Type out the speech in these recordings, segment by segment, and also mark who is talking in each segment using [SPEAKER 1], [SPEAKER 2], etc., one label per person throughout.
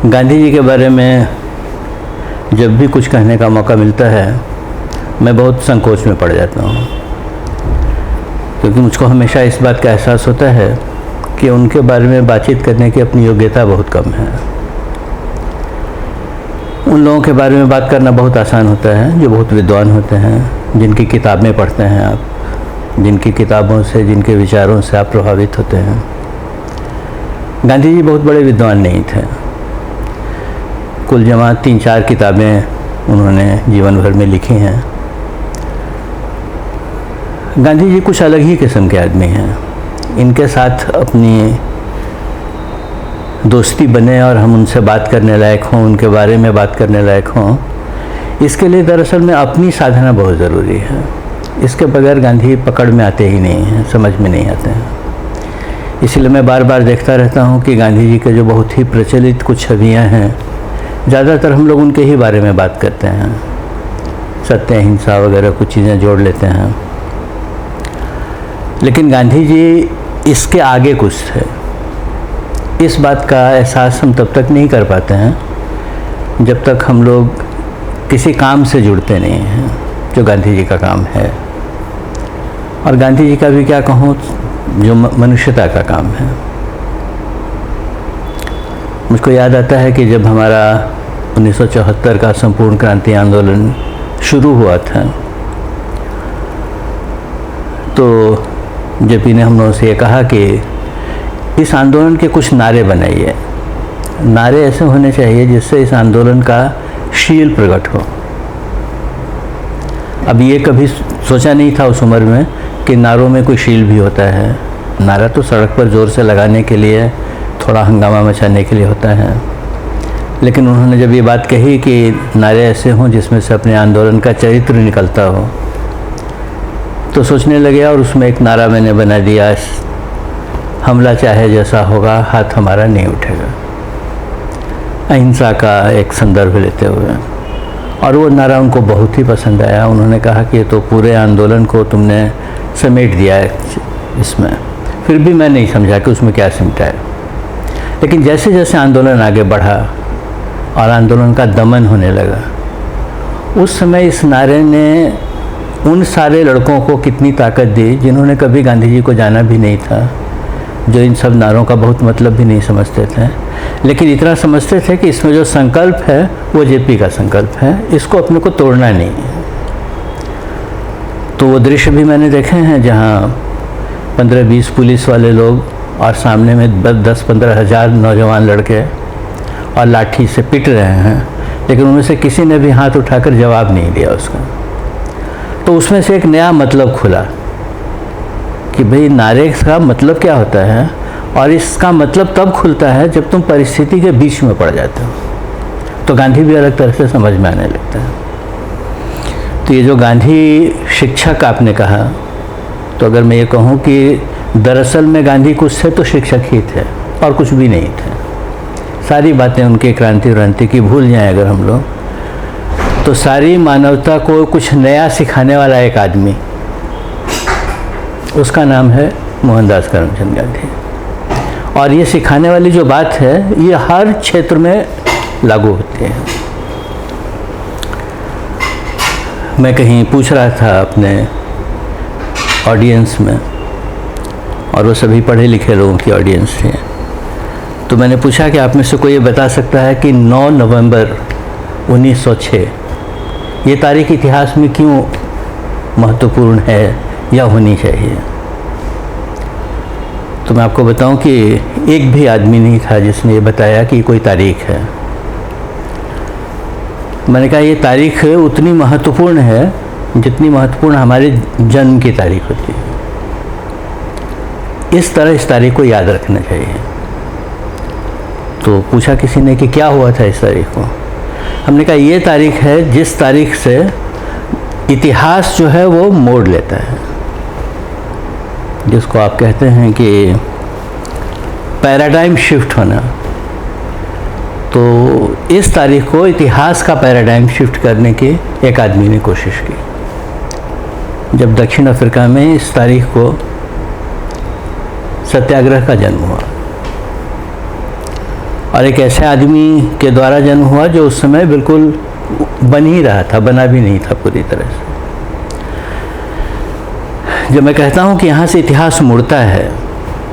[SPEAKER 1] गांधी जी के बारे में जब भी कुछ कहने का मौका मिलता है मैं बहुत संकोच में पड़ जाता हूँ, क्योंकि मुझको हमेशा इस बात का एहसास होता है कि उनके बारे में बातचीत करने की अपनी योग्यता बहुत कम है। उन लोगों के बारे में बात करना बहुत आसान होता है जो बहुत विद्वान होते हैं, जिनकी किताबें पढ़ते हैं आप, जिनकी किताबों से, जिनके विचारों से आप प्रभावित होते हैं। गांधी जी बहुत बड़े विद्वान नहीं थे। कुल जमा 3-4 किताबें उन्होंने जीवन भर में लिखी हैं। गांधी जी कुछ अलग ही किस्म के आदमी हैं। इनके साथ अपनी दोस्ती बने और हम उनसे बात करने लायक हों, उनके बारे में बात करने लायक हों, इसके लिए दरअसल में अपनी साधना बहुत ज़रूरी है। इसके बगैर गांधी पकड़ में आते ही नहीं हैं, समझ में नहीं आते हैं। इसलिए मैं बार बार देखता रहता हूँ कि गांधी जी के जो बहुत ही प्रचलित कुछ छवियाँ हैं, ज़्यादातर हम लोग उनके ही बारे में बात करते हैं, सत्य अहिंसा वगैरह कुछ चीज़ें जोड़ लेते हैं। लेकिन गांधी जी इसके आगे कुछ थे। इस बात का एहसास हम तब तक नहीं कर पाते हैं जब तक हम लोग किसी काम से जुड़ते नहीं हैं जो गांधी जी का काम है, और गांधी जी का भी क्या कहूँ, जो मनुष्यता का काम है। मुझको याद आता है कि जब हमारा 1974 का संपूर्ण क्रांति आंदोलन शुरू हुआ था तो जेपी ने हम लोगों से ये कहा कि इस आंदोलन के कुछ नारे बनाइए। नारे ऐसे होने चाहिए जिससे इस आंदोलन का शील प्रकट हो। अब ये कभी सोचा नहीं था उस उम्र में कि नारों में कोई शील भी होता है। नारा तो सड़क पर ज़ोर से लगाने के लिए, थोड़ा हंगामा मचाने के लिए होता है। लेकिन उन्होंने जब ये बात कही कि नारे ऐसे हों जिसमें से अपने आंदोलन का चरित्र निकलता हो, तो सोचने लगे और उसमें एक नारा मैंने बना दिया, हमला चाहे जैसा होगा, हाथ हमारा नहीं उठेगा, अहिंसा का एक संदर्भ लेते हुए। और वो नारा उनको बहुत ही पसंद आया। उन्होंने कहा कि तो पूरे आंदोलन को तुमने समेट दिया है इसमें। फिर भी मैं नहीं समझा कि उसमें क्या सिमटा है। लेकिन जैसे जैसे आंदोलन आगे बढ़ा और आंदोलन का दमन होने लगा, उस समय इस नारे ने उन सारे लड़कों को कितनी ताकत दी जिन्होंने कभी गांधी जी को जाना भी नहीं था, जो इन सब नारों का बहुत मतलब भी नहीं समझते थे, लेकिन इतना समझते थे कि इसमें जो संकल्प है वो जेपी का संकल्प है, इसको अपने को तोड़ना नहीं है। तो वो दृश्य भी मैंने देखे हैं जहाँ 15-20 पुलिस वाले लोग और सामने में 10-15 हज़ार नौजवान लड़के और लाठी से पिट रहे हैं, लेकिन उनमें से किसी ने भी हाथ उठाकर जवाब नहीं दिया उसका। तो उसमें से एक नया मतलब खुला कि भाई नारे का मतलब क्या होता है, और इसका मतलब तब खुलता है जब तुम परिस्थिति के बीच में पड़ जाते हो। तो गांधी भी अलग तरह से समझ में आने लगता है। तो ये जो गांधी शिक्षक आपने कहा, तो अगर मैं ये कहूँ कि दरअसल में गांधी कुछ थे तो शिक्षक ही थे और कुछ भी नहीं थे। सारी बातें उनकी क्रांति की भूल जाएं अगर हम लोग, तो सारी मानवता को कुछ नया सिखाने वाला एक आदमी, उसका नाम है मोहनदास करमचंद गांधी। और ये सिखाने वाली जो बात है ये हर क्षेत्र में लागू होती है। मैं कहीं पूछ रहा था अपने ऑडियंस में, और वो सभी पढ़े लिखे लोगों की ऑडियंस थी, तो मैंने पूछा कि आप में से कोई ये बता सकता है कि 9 नवंबर 1906 ये तारीख इतिहास में क्यों महत्वपूर्ण है या होनी चाहिए? तो मैं आपको बताऊं कि एक भी आदमी नहीं था जिसने ये बताया कि कोई तारीख है। मैंने कहा ये तारीख उतनी महत्वपूर्ण है जितनी महत्वपूर्ण हमारे जन्म की तारीख होती है। इस तरह इस तारीख को याद रखना चाहिए। तो पूछा किसी ने कि क्या हुआ था इस तारीख को? हमने कहा ये तारीख है जिस तारीख से इतिहास जो है वो मोड़ लेता है, जिसको आप कहते हैं कि पैराडाइम शिफ्ट होना। तो इस तारीख को इतिहास का पैराडाइम शिफ्ट करने की एक आदमी ने कोशिश की। जब दक्षिण अफ्रीका में इस तारीख को सत्याग्रह का जन्म हुआ, और एक ऐसे आदमी के द्वारा जन्म हुआ जो उस समय बिल्कुल बन ही रहा था, बना भी नहीं था पूरी तरह से। जब मैं कहता हूँ कि यहाँ से इतिहास मुड़ता है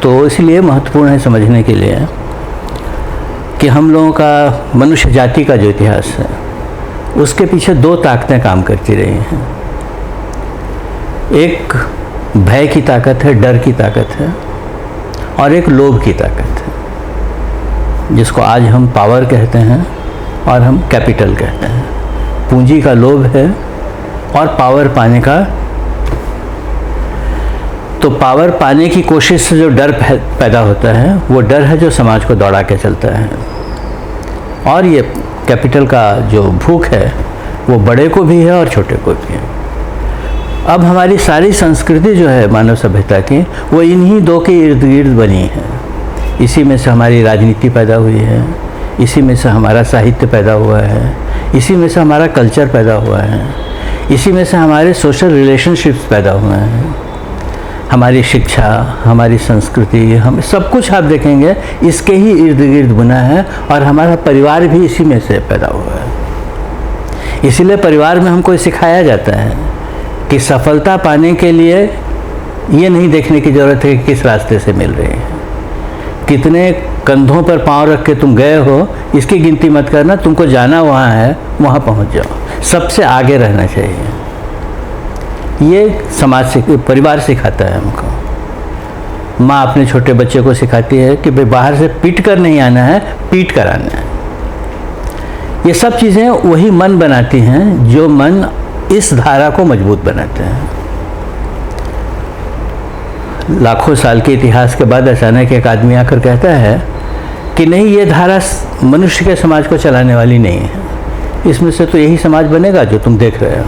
[SPEAKER 1] तो इसलिए महत्वपूर्ण है समझने के लिए कि हम लोगों का मनुष्य जाति का जो इतिहास है उसके पीछे दो ताकतें काम करती रही हैं। एक भय की ताकत है, डर की ताकत है, और एक लोभ की ताकत है, जिसको आज हम पावर कहते हैं और हम कैपिटल कहते हैं। पूंजी का लोभ है और पावर पाने का, तो पावर पाने की कोशिश से जो डर पैदा होता है वो डर है जो समाज को दौड़ा के चलता है। और ये कैपिटल का जो भूख है वो बड़े को भी है और छोटे को भी है। अब हमारी सारी संस्कृति जो है मानव सभ्यता की वो इन्हीं दो के इर्द गिर्द बनी है। इसी में से हमारी राजनीति पैदा हुई है, इसी में से हमारा साहित्य पैदा हुआ है, इसी में से हमारा कल्चर पैदा हुआ है, इसी में से हमारे सोशल रिलेशनशिप्स पैदा हुए हैं, हमारी शिक्षा, हमारी संस्कृति, हम सब कुछ आप देखेंगे इसके ही इर्द गिर्द बना है। और हमारा परिवार भी इसी में से पैदा हुआ है। इसीलिए परिवार में हमको सिखाया जाता है कि सफलता पाने के लिए ये नहीं देखने की ज़रूरत है कि किस रास्ते से मिल रही है, कितने कंधों पर पाँव रख के तुम गए हो इसकी गिनती मत करना, तुमको जाना वहाँ है, वहाँ पहुँच जाओ, सबसे आगे रहना चाहिए। ये समाज से, परिवार सिखाता है हमको। माँ अपने छोटे बच्चे को सिखाती है कि भाई बाहर से पीट कर नहीं आना है, पीट कर आना है। ये सब चीज़ें वही मन बनाती हैं जो मन इस धारा को मजबूत बनाते हैं। लाखों साल के इतिहास के बाद अचानक एक आदमी आकर कहता है कि नहीं, ये धारा मनुष्य के समाज को चलाने वाली नहीं है, इसमें से तो यही समाज बनेगा जो तुम देख रहे हो।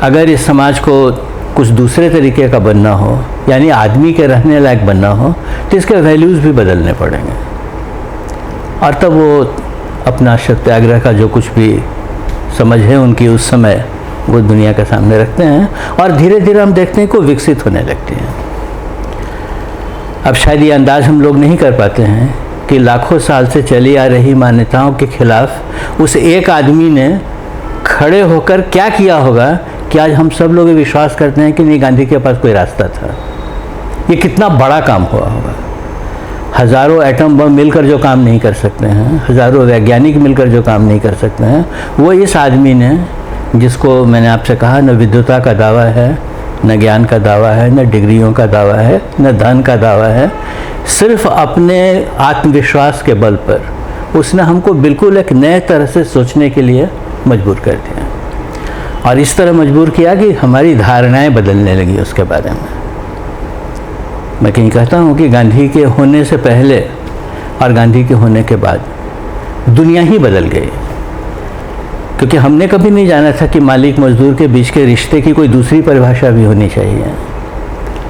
[SPEAKER 1] अगर इस समाज को कुछ दूसरे तरीके का बनना हो, यानी आदमी के रहने लायक बनना हो, तो इसके वैल्यूज़ भी बदलने पड़ेंगे। और तब वो अपना सत्याग्रह का जो कुछ भी समझ है उनकी उस समय वो दुनिया के सामने रखते हैं और धीरे धीरे हम देखते हैं कि वो विकसित होने लगती हैं। अब शायद ये अंदाज़ हम लोग नहीं कर पाते हैं कि लाखों साल से चली आ रही मान्यताओं के खिलाफ उस एक आदमी ने खड़े होकर क्या किया होगा कि आज हम सब लोग विश्वास करते हैं कि नहीं, गांधी के पास कोई रास्ता था। ये कितना बड़ा काम हुआ होगा। हज़ारों एटम बम मिलकर जो काम नहीं कर सकते हैं, हज़ारों वैज्ञानिक मिलकर जो काम नहीं कर सकते हैं, वो इस आदमी ने, जिसको मैंने आपसे कहा न विद्वता का दावा है, न ज्ञान का दावा है, न डिग्रियों का दावा है, न धन का दावा है, सिर्फ अपने आत्मविश्वास के बल पर उसने हमको बिल्कुल एक नए तरह से सोचने के लिए मजबूर कर दिया। और इस तरह मजबूर किया कि हमारी धारणाएं बदलने लगी उसके बारे में। मैं कहीं कहता हूँ कि गांधी के होने से पहले और गांधी के होने के बाद दुनिया ही बदल गई, क्योंकि हमने कभी नहीं जाना था कि मालिक मजदूर के बीच के रिश्ते की कोई दूसरी परिभाषा भी होनी चाहिए।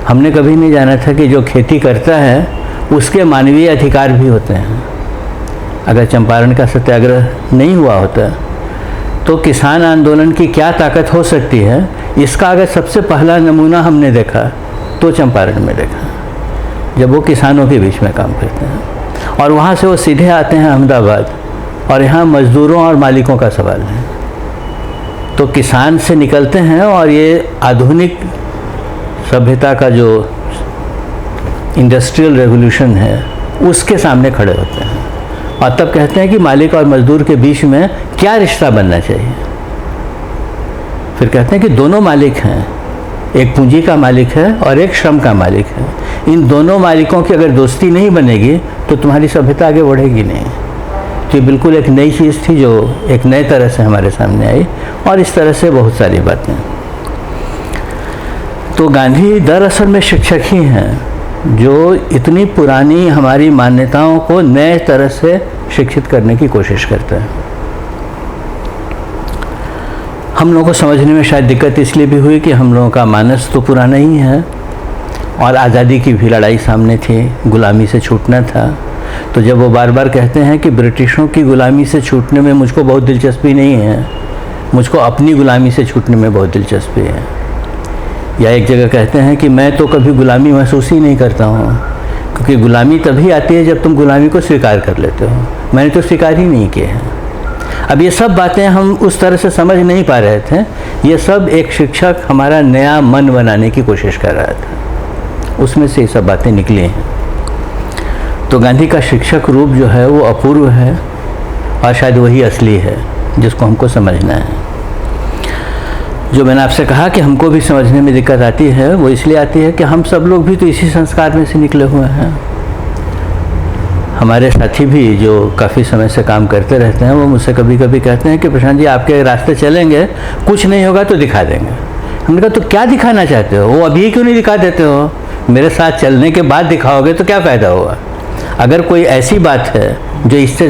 [SPEAKER 1] हमने कभी नहीं जाना था कि जो खेती करता है उसके मानवीय अधिकार भी होते हैं। अगर चंपारण का सत्याग्रह नहीं हुआ होता तो किसान आंदोलन की क्या ताकत हो सकती है, इसका अगर सबसे पहला नमूना हमने देखा तो चंपारण में देखा, जब वो किसानों के बीच में काम करते हैं और वहाँ से वो सीधे आते हैं अहमदाबाद और यहाँ मज़दूरों और मालिकों का सवाल है। तो किसान से निकलते हैं और ये आधुनिक सभ्यता का जो इंडस्ट्रियल रेवोल्यूशन है उसके सामने खड़े होते हैं और तब कहते हैं कि मालिक और मज़दूर के बीच में क्या रिश्ता बनना चाहिए। फिर कहते हैं कि दोनों मालिक हैं, एक पूंजी का मालिक है और एक श्रम का मालिक है। इन दोनों मालिकों की अगर दोस्ती नहीं बनेगी तो तुम्हारी सभ्यता आगे बढ़ेगी नहीं। तो ये बिल्कुल एक नई चीज़ थी जो एक नए तरह से हमारे सामने आई और इस तरह से बहुत सारी बातें। तो गांधी दरअसल में शिक्षक ही हैं जो इतनी पुरानी हमारी मान्यताओं को नए तरह से शिक्षित करने की कोशिश करते हैं। हम लोगों को समझने में शायद दिक्कत इसलिए भी हुई कि हम लोगों का मानस तो पुराना ही है और आज़ादी की भी लड़ाई सामने थी, गुलामी से छूटना था। तो जब वो बार बार कहते हैं कि ब्रिटिशों की गुलामी से छूटने में मुझको बहुत दिलचस्पी नहीं है, मुझको अपनी गुलामी से छूटने में बहुत दिलचस्पी है, या एक जगह कहते हैं कि मैं तो कभी गुलामी महसूस ही नहीं करता हूँ क्योंकि गुलामी तभी आती है जब तुम गुलामी को स्वीकार कर लेते हो। मैंने तो स्वीकार ही नहीं किए हैं। अब ये सब बातें हम उस तरह से समझ नहीं पा रहे थे। ये सब एक शिक्षक हमारा नया मन बनाने की कोशिश कर रहा था, उसमें से ये सब बातें निकली हैं। तो गांधी का शिक्षक रूप जो है वो अपूर्व है और शायद वही असली है जिसको हमको समझना है। जो मैंने आपसे कहा कि हमको भी समझने में दिक्कत आती है, वो इसलिए आती है कि हम सब लोग भी तो इसी संस्कार में से निकले हुए हैं। हमारे साथी भी जो काफ़ी समय से काम करते रहते हैं, वो मुझसे कभी कभी कहते हैं कि प्रशांत जी आपके रास्ते चलेंगे, कुछ नहीं होगा तो दिखा देंगे। हमने कहा तो क्या दिखाना चाहते हो? वो अभी क्यों नहीं दिखा देते हो? मेरे साथ चलने के बाद दिखाओगे तो क्या फ़ायदा होगा? अगर कोई ऐसी बात है जो इससे